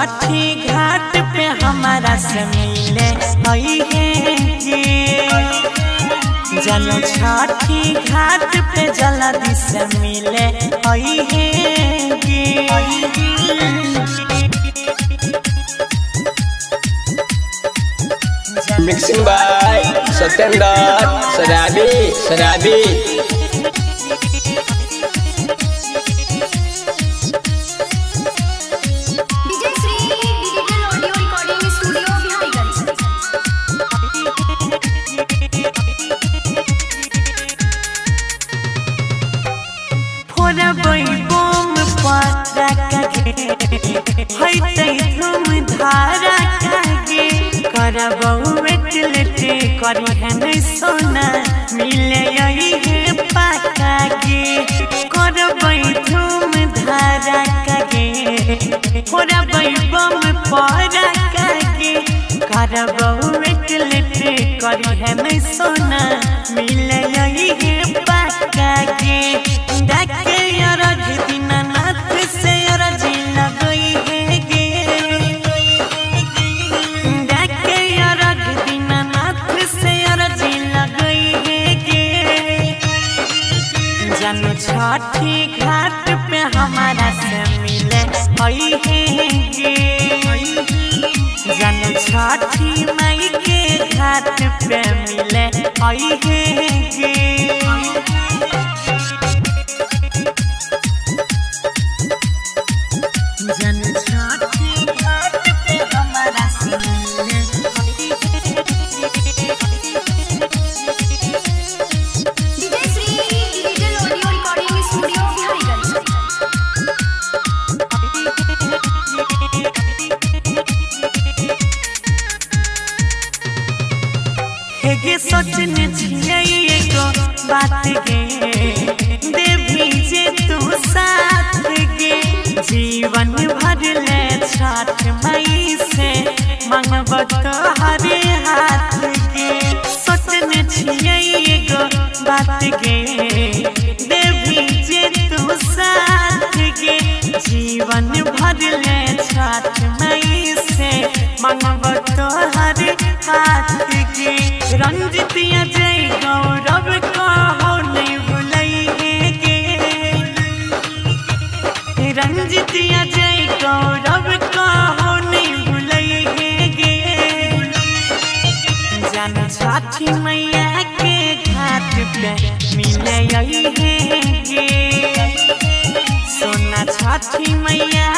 छठी घाट पे हमारा से मिले आई है जलो छठी घाट पे जल्दी से मिले आई है मिक्सिंग बाय सत्येंद्र सराबी करी है नहीं सोना मिले यही है पाका गे करबई धूम धारा कागे करबई बम परा कागे करबऊ वेटलेट करी है नहीं सोना मिले यही है पाका गे डाके यार दीनानाथ से यार जिला गई है गे डाके यार दीनानाथ से यार जिला गई है गे जनो छठी घाट पे हमारा से मिले आई है गे जनो छठी माई के घाट पे मिले आई है गे सोचने एगो बात गे देवी जे तू साथ गे जीवन भर ले छठ मई से मंगब तोहरे हाथ गे सोचने एगो बात गे देवी जे तू साथ गे जीवन भर ले छठ मई से मंगब तोहरे हाथ गे रंजितिया जय गौरव कहो नहीं भुलई गे रंजितिया जय गौरव कहो नहीं भुलई गे जन छठी मैया के घाट पे मिले आई है गे सोना छठी मैया